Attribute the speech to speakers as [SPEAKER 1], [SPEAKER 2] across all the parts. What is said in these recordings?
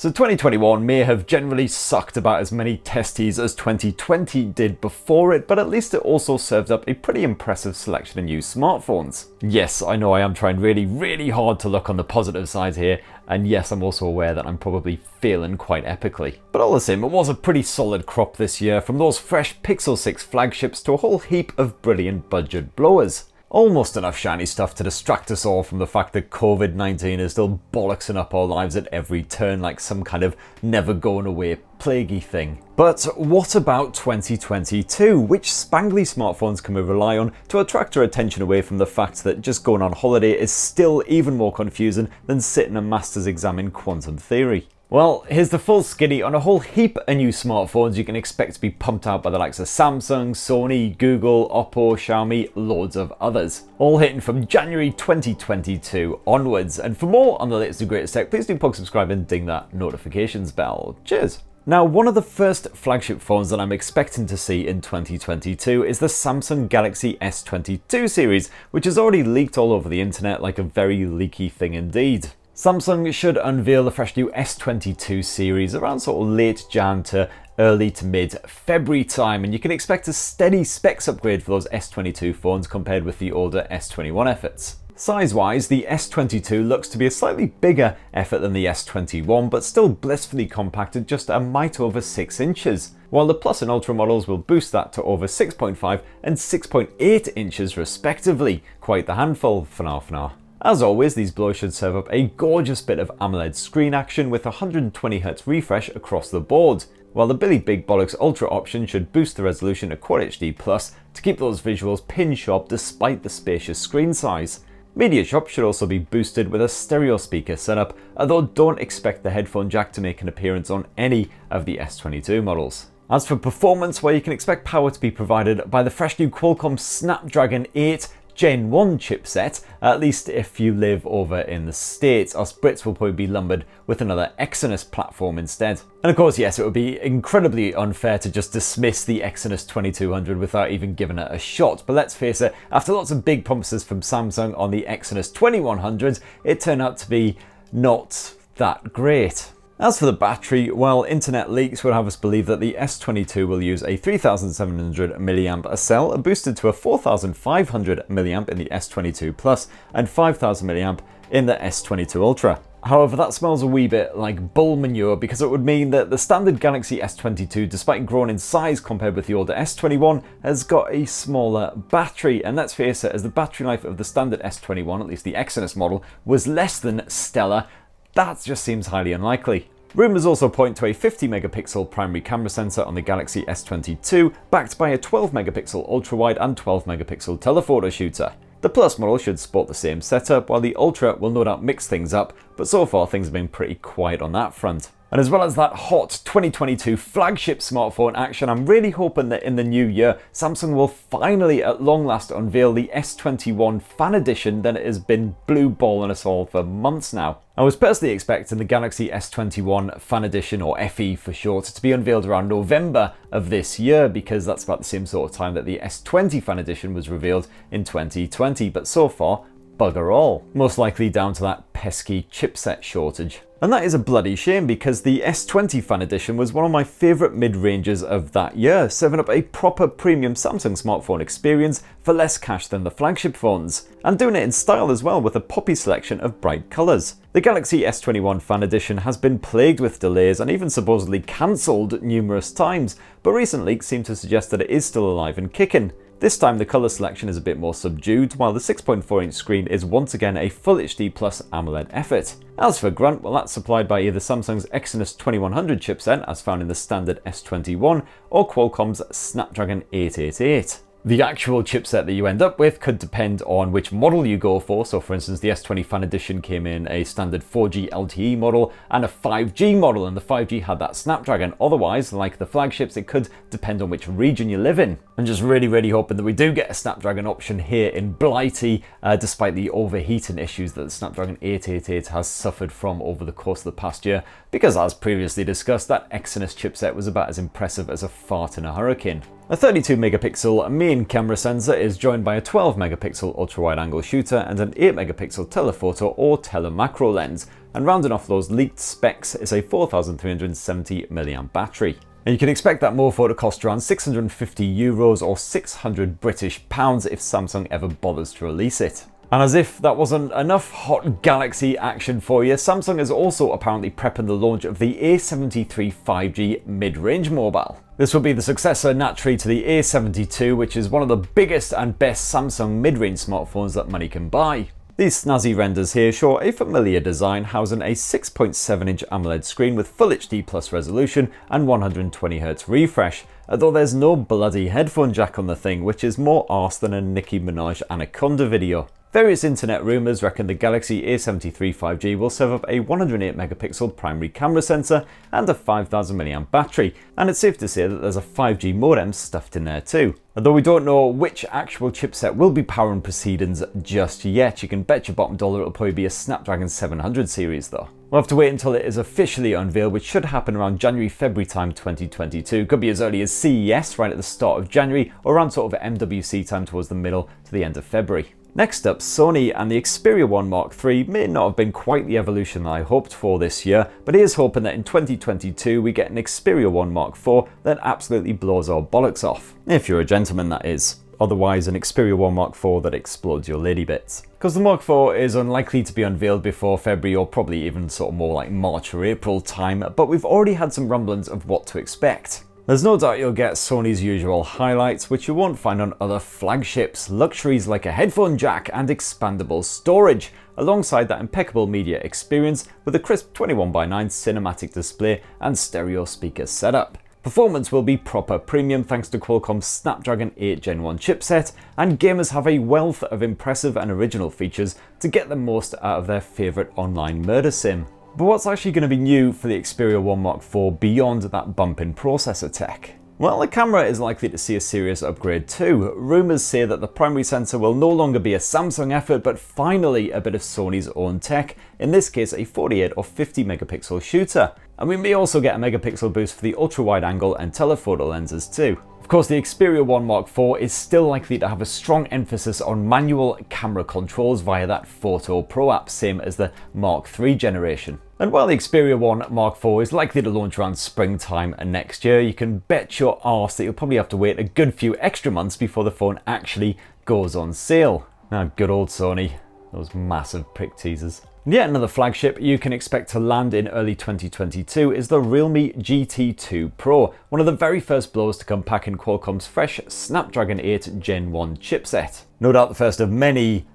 [SPEAKER 1] So 2021 may have generally sucked about as many testies as 2020 did before it, but at least it also served up a pretty impressive selection of new smartphones. Yes, I know I am trying really hard to look on the positive side here, and yes, I'm also aware that I'm probably failing quite epically. But all the same, it was a pretty solid crop this year, from those fresh Pixel 6 flagships to a whole heap of brilliant budget blowers. Almost enough shiny stuff to distract us all from the fact that COVID-19 is still bollocksing up our lives at every turn like some kind of never going away plaguey thing. But what about 2022? Which spangly smartphones can we rely on to attract our attention away from the fact that just going on holiday is still even more confusing than sitting a master's exam in quantum theory? Well, here's the full skinny on a whole heap of new smartphones you can expect to be pumped out by the likes of Samsung, Sony, Google, Oppo, Xiaomi, loads of others. All hitting from January 2022 onwards. And for more on the latest and greatest tech, please do subscribe and ding that notifications bell. Cheers! Now, one of the first flagship phones that I'm expecting to see in 2022 is the Samsung Galaxy S22 series, which has already leaked all over the internet like a very leaky thing indeed. Samsung should unveil the fresh new S22 series around sort of late Jan to early to mid February time, and you can expect a steady specs upgrade for those S22 phones compared with the older S21 efforts. Size-wise, the S22 looks to be a slightly bigger effort than the S21, but still blissfully compact at just a mite over 6 inches, while the Plus and Ultra models will boost that to over 6.5 and 6.8 inches respectively. Quite the handful for now. As always, these blowers should serve up a gorgeous bit of AMOLED screen action with 120Hz refresh across the board, while the Billy Big Bollocks Ultra option should boost the resolution to Quad HD Plus to keep those visuals pin sharp despite the spacious screen size. Media Shop should also be boosted with a stereo speaker setup, although don't expect the headphone jack to make an appearance on any of the S22 models. As for performance, well, you can expect power to be provided by the fresh new Qualcomm Snapdragon 8 Gen 1 chipset, at least if you live over in the States. Us Brits will probably be lumbered with another Exynos platform instead. And of course, yes, it would be incredibly unfair to just dismiss the Exynos 2200 without even giving it a shot. But let's face it, after lots of big promises from Samsung on the Exynos 2100, it turned out to be not that great. As for the battery, well, internet leaks would have us believe that the S22 will use a 3700 mAh cell, boosted to a 4500 mAh in the S22 Plus and 5000 mAh in the S22 Ultra. However, that smells a wee bit like bull manure, because it would mean that the standard Galaxy S22, despite growing in size compared with the older S21, has got a smaller battery. And let's face it, as the battery life of the standard S21, at least the Exynos model, was less than stellar, that just seems highly unlikely. Rumours also point to a 50 megapixel primary camera sensor on the Galaxy S22, backed by a 12 megapixel ultra-wide and 12 megapixel telephoto shooter. The Plus model should sport the same setup, while the Ultra will no doubt mix things up, but so far things have been pretty quiet on that front. And as well as that hot 2022 flagship smartphone action, I'm really hoping that in the new year, Samsung will finally at long last unveil the S21 Fan Edition that it has been blue balling us all for months now. I was personally expecting the Galaxy S21 Fan Edition, or FE for short, to be unveiled around November of this year, because that's about the same sort of time that the S20 Fan Edition was revealed in 2020, but so far, bugger all. Most likely down to that pesky chipset shortage. And that is a bloody shame, because the S20 Fan Edition was one of my favourite mid-ranges of that year, serving up a proper premium Samsung smartphone experience for less cash than the flagship phones, and doing it in style as well with a poppy selection of bright colours. The Galaxy S21 Fan Edition has been plagued with delays and even supposedly cancelled numerous times, but recent leaks seem to suggest that it is still alive and kicking. This time the colour selection is a bit more subdued, while the 6.4-inch screen is once again a Full HD Plus AMOLED effort. As for grunt, well, that's supplied by either Samsung's Exynos 2100 chipset, as found in the standard S21, or Qualcomm's Snapdragon 888. The actual chipset that you end up with could depend on which model you go for. So for instance, the S20 Fan Edition came in a standard 4G LTE model and a 5G model, and the 5G had that Snapdragon. Otherwise, like the flagships, it could depend on which region you live in. I'm just really hoping that we do get a Snapdragon option here in Blighty, despite the overheating issues that the Snapdragon 888 has suffered from over the course of the past year, because as previously discussed, that Exynos chipset was about as impressive as a fart in a hurricane. A 32 megapixel main camera sensor is joined by a 12 megapixel ultra-wide angle shooter and an 8 megapixel telephoto or telemacro lens, and rounding off those leaked specs is a 4370 mAh battery. And you can expect that mofo to cost around €650 or 600 British pounds if Samsung ever bothers to release it. And as if that wasn't enough hot Galaxy action for you, Samsung is also apparently prepping the launch of the A73 5G mid-range mobile. This will be the successor naturally to the A72, which is one of the biggest and best Samsung mid-range smartphones that money can buy. These snazzy renders here show a familiar design housing a 6.7-inch AMOLED screen with Full HD Plus resolution and 120Hz refresh, although there's no bloody headphone jack on the thing, which is more arse than a Nicki Minaj Anaconda video. Various internet rumours reckon the Galaxy A73 5G will serve up a 108MP primary camera sensor and a 5000 mAh battery, and it's safe to say that there's a 5G modem stuffed in there too. Although we don't know which actual chipset will be powering proceedings just yet, you can bet your bottom dollar it'll probably be a Snapdragon 700 series though. We'll have to wait until it is officially unveiled, which should happen around January-February time 2022. Could be as early as CES right at the start of January, or around sort of MWC time towards the middle to the end of February. Next up, Sony and the Xperia 1 Mark III may not have been quite the evolution that I hoped for this year, but here's hoping that in 2022 we get an Xperia 1 Mark IV that absolutely blows our bollocks off. If you're a gentleman, that is. Otherwise, an Xperia 1 Mark IV that explodes your lady bits. Because the Mark IV is unlikely to be unveiled before February or probably even sort of more like March or April time, but we've already had some rumblings of what to expect. There's no doubt you'll get Sony's usual highlights, which you won't find on other flagships, luxuries like a headphone jack and expandable storage, alongside that impeccable media experience with a crisp 21:9 cinematic display and stereo speaker setup. Performance will be proper premium thanks to Qualcomm's Snapdragon 8 Gen 1 chipset, and gamers have a wealth of impressive and original features to get the most out of their favourite online murder sim. But what's actually going to be new for the Xperia 1 Mark IV beyond that bump in processor tech? Well, the camera is likely to see a serious upgrade too. Rumours say that the primary sensor will no longer be a Samsung effort, but finally a bit of Sony's own tech, in this case a 48 or 50MP shooter. And we may also get a megapixel boost for the ultra-wide angle and telephoto lenses too. Of course, the Xperia 1 Mark IV is still likely to have a strong emphasis on manual camera controls via that Photo Pro app, same as the Mark III generation. And while the Xperia 1 Mark IV is likely to launch around springtime next year, you can bet your arse that you'll probably have to wait a good few extra months before the phone actually goes on sale. Now, good old Sony, those massive prick teasers. And yet another flagship you can expect to land in early 2022 is the Realme GT2 Pro, one of the very first blows to come packing Qualcomm's fresh Snapdragon 8 Gen 1 chipset. No doubt the first of many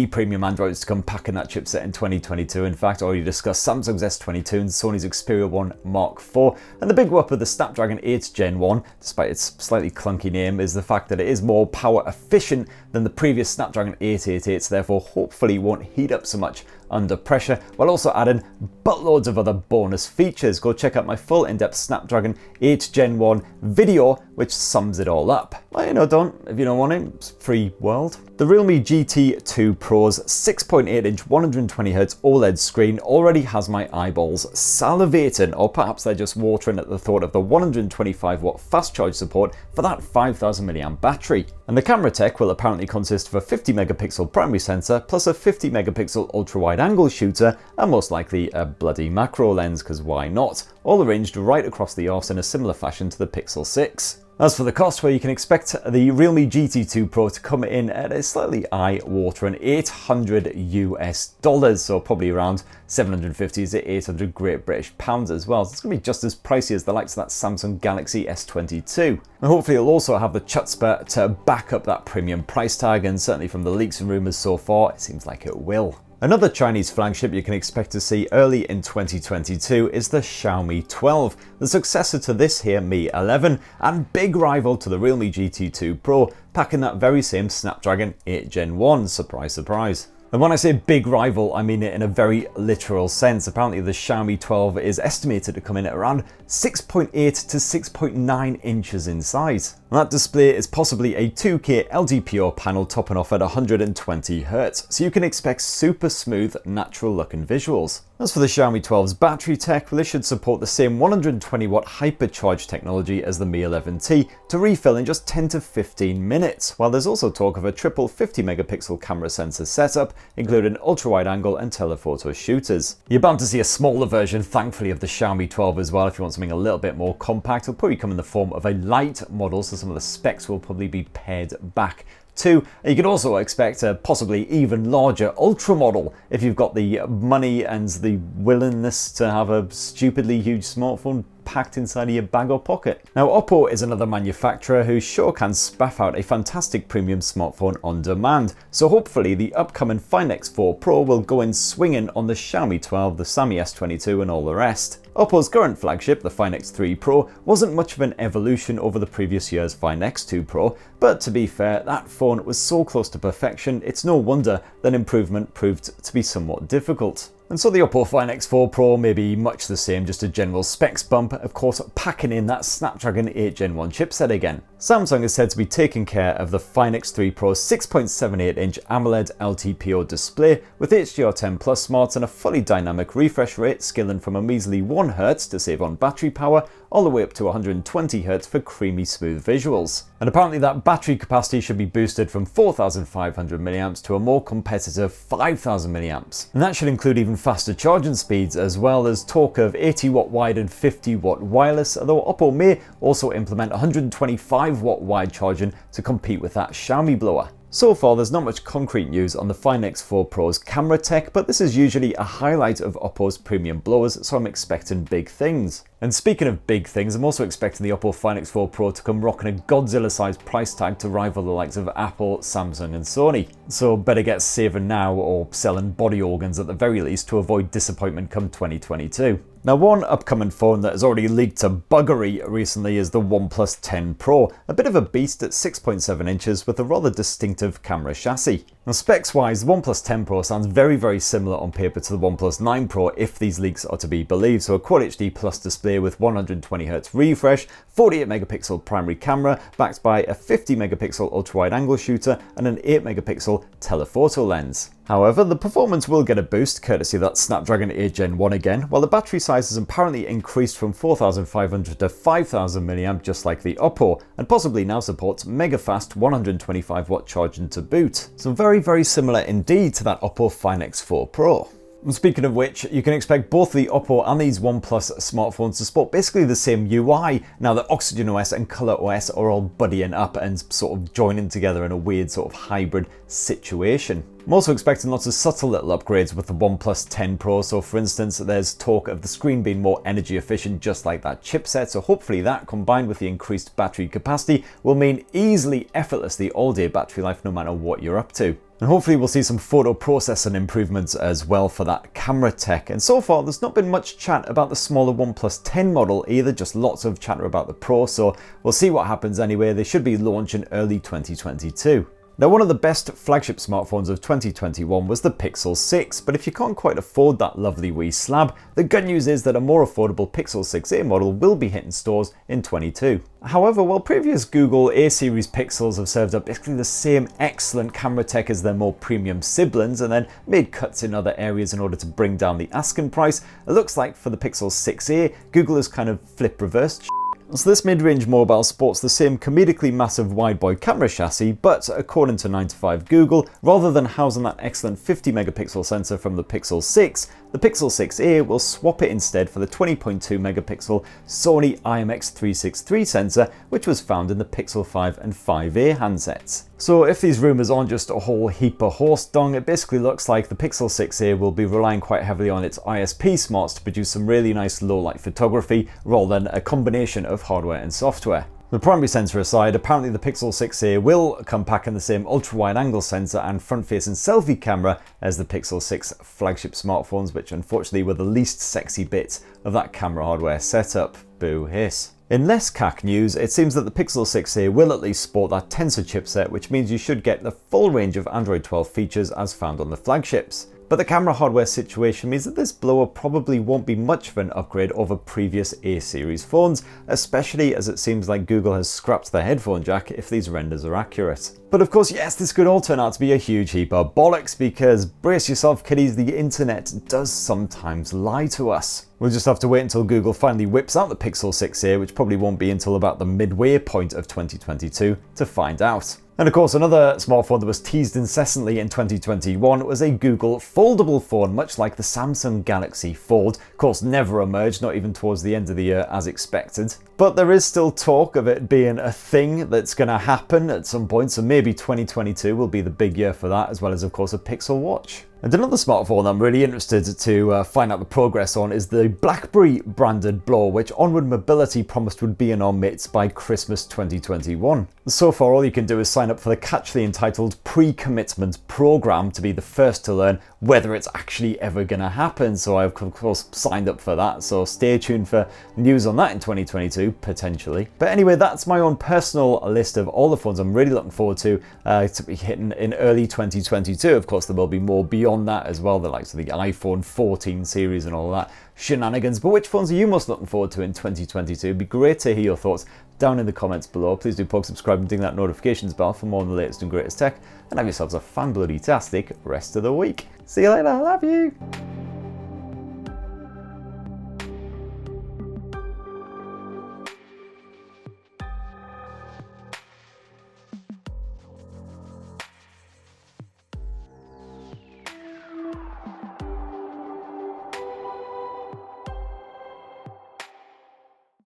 [SPEAKER 1] premium Androids to come packing that chipset in 2022. In fact, I already discussed Samsung's S22 and Sony's Xperia 1 Mark IV, and the big whoop of the Snapdragon 8 Gen 1, despite its slightly clunky name, is the fact that it is more power efficient than the previous Snapdragon 888, therefore hopefully won't heat up so much under pressure, while also adding buttloads of other bonus features. Go check out my full in-depth Snapdragon 8 Gen 1 video, which sums it all up. Well, you know, don't, if you don't want it, it's free world. The Realme GT2 Pro's 6.8-inch 120Hz OLED screen already has my eyeballs salivating, or perhaps they're just watering at the thought of the 125-watt fast charge support for that 5000 mAh battery. And the camera tech will apparently consist of a 50MP primary sensor plus a 50MP ultra-wide angle shooter, and most likely a bloody macro lens, because why not? All arranged right across the arse in a similar fashion to the Pixel 6. As for the cost, well, you can expect the Realme GT2 Pro to come in at a slightly eye-watering $800 US, so probably around 750 to 800 Great British pounds as well. So it's going to be just as pricey as the likes of that Samsung Galaxy S22. And hopefully it'll also have the chutzpah to back up that premium price tag, and certainly from the leaks and rumours so far, it seems like it will. Another Chinese flagship you can expect to see early in 2022 is the Xiaomi 12, the successor to this here Mi 11, and big rival to the Realme GT2 Pro, packing that very same Snapdragon 8 Gen 1, surprise surprise. And when I say big rival, I mean it in a very literal sense. Apparently the Xiaomi 12 is estimated to come in at around 6.8 to 6.9 inches in size. And that display is possibly a 2K LTPO panel topping off at 120Hz, so you can expect super smooth, natural looking visuals. As for the Xiaomi 12's battery tech, well, this should support the same 120 watt hypercharge technology as the Mi 11T to refill in just 10 to 15 minutes, while there's also talk of a triple 50 megapixel camera sensor setup, including ultra-wide angle and telephoto shooters. You're bound to see a smaller version, thankfully, of the Xiaomi 12 as well if you want something a little bit more compact. It'll probably come in the form of a light model, so some of the specs will probably be pared back too. You could also expect a possibly even larger ultra model if you've got the money and the willingness to have a stupidly huge smartphone packed inside of your bag or pocket. Now, Oppo is another manufacturer who sure can spaff out a fantastic premium smartphone on demand, so hopefully the upcoming Find X4 Pro will go in swinging on the Xiaomi 12, the Sony S22 and all the rest. Oppo's current flagship, the Find X3 Pro, wasn't much of an evolution over the previous year's Find X2 Pro, but to be fair, that phone was so close to perfection, it's no wonder that improvement proved to be somewhat difficult. And so the Oppo Find X4 Pro may be much the same, just a general specs bump, of course packing in that Snapdragon 8 Gen 1 chipset again. Samsung is said to be taking care of the Find X3 Pro's 6.78-inch AMOLED LTPO display with HDR10 Plus smarts and a fully dynamic refresh rate scaling from a measly 1Hz to save on battery power, all the way up to 120Hz for creamy smooth visuals. And apparently that battery capacity should be boosted from 4,500 mAh to a more competitive 5,000 mAh. And that should include even faster charging speeds, as well as talk of 80 watt wide and 50 watt wireless, although Oppo may also implement 125 watt wide charging to compete with that Xiaomi blower. So far, there's not much concrete news on the Find X4 Pro's camera tech, but this is usually a highlight of Oppo's premium blowers, so I'm expecting big things. And speaking of big things, I'm also expecting the Oppo Find X4 Pro to come rocking a Godzilla-sized price tag to rival the likes of Apple, Samsung and Sony. So better get saving now or selling body organs at the very least to avoid disappointment come 2022. Now, one upcoming phone that has already leaked to buggery recently is the OnePlus 10 Pro, a bit of a beast at 6.7 inches with a rather distinctive camera chassis. Now, specs-wise, the OnePlus 10 Pro sounds very similar on paper to the OnePlus 9 Pro if these leaks are to be believed. So a Quad HD Plus display with 120Hz refresh, 48 megapixel primary camera backed by a 50 megapixel ultra-wide angle shooter and an 8 megapixel telephoto lens. However, the performance will get a boost courtesy of that Snapdragon 8 Gen 1 again, while the battery size has apparently increased from 4,500 to 5,000 mAh just like the Oppo, and possibly now supports mega fast 125 watt charging to boot. So very similar indeed to that Oppo Find X4 Pro. And speaking of which, you can expect both the Oppo and these OnePlus smartphones to support basically the same UI now that Oxygen OS and Color OS are all buddying up and sort of joining together in a weird sort of hybrid situation. I'm also expecting lots of subtle little upgrades with the OnePlus 10 Pro, so for instance there's talk of the screen being more energy efficient just like that chipset, so hopefully that combined with the increased battery capacity will mean easily, effortlessly all-day battery life no matter what you're up to. And hopefully we'll see some photo processing improvements as well for that camera tech. And so far there's not been much chat about the smaller OnePlus 10 model either, just lots of chatter about the Pro, so we'll see what happens anyway. They should be launching early 2022. Now, one of the best flagship smartphones of 2021 was the Pixel 6, but if you can't quite afford that lovely wee slab, the good news is that a more affordable Pixel 6a model will be hitting stores in 2022. However, while previous Google A-series Pixels have served up basically the same excellent camera tech as their more premium siblings and then made cuts in other areas in order to bring down the asking price, it looks like for the Pixel 6a, Google has kind of flip reversed. So this mid-range mobile sports the same comedically massive wide-body camera chassis, but according to 9to5 Google, rather than housing that excellent 50 megapixel sensor from the Pixel 6, the Pixel 6a will swap it instead for the 20.2 megapixel Sony IMX363 sensor, which was found in the Pixel 5 and 5a handsets. So if these rumours aren't just a whole heap of horse dung, it basically looks like the Pixel 6a will be relying quite heavily on its ISP smarts to produce some really nice low-light photography, rather than a combination of hardware and software. The primary sensor aside, apparently the Pixel 6a will come packing the same ultra-wide angle sensor and front-facing selfie camera as the Pixel 6 flagship smartphones, which unfortunately were the least sexy bits of that camera hardware setup. Boo hiss. In less CAC news, it seems that the Pixel 6a will at least sport that Tensor chipset, which means you should get the full range of Android 12 features as found on the flagships. But the camera hardware situation means that this blower probably won't be much of an upgrade over previous A series phones, especially as it seems like Google has scrapped the headphone jack if these renders are accurate. But of course, yes, this could all turn out to be a huge heap of bollocks, because brace yourself kiddies, the internet does sometimes lie to us. We'll just have to wait until Google finally whips out the Pixel 6a, which probably won't be until about the midway point of 2022, to find out. And of course, another smartphone that was teased incessantly in 2021 was a Google foldable phone, much like the Samsung Galaxy Fold. Of course, never emerged, not even towards the end of the year as expected. But there is still talk of it being a thing that's going to happen at some point, so maybe 2022 will be the big year for that, as well as, of course, a Pixel Watch. And another smartphone I'm really interested to find out the progress on is the BlackBerry branded blower, which Onward Mobility promised would be in our midst by Christmas 2021. So far, all you can do is sign up for the catchily entitled pre-commitment program to be the first to learn whether it's actually ever going to happen. So I've of course signed up for that, so stay tuned for news on that in 2022, potentially. But anyway, that's my own personal list of all the phones I'm really looking forward to be hitting in early 2022. Of course, there will be more beyond that as well, the likes of the iPhone 14 series and all that shenanigans. But which phones are you most looking forward to in 2022? It'd be great to hear your thoughts down in the comments below. Please do poke, subscribe and ding that notifications bell for more on the latest and greatest tech, and have yourselves a fan-bloody-tastic rest of the week. See you later, I love you!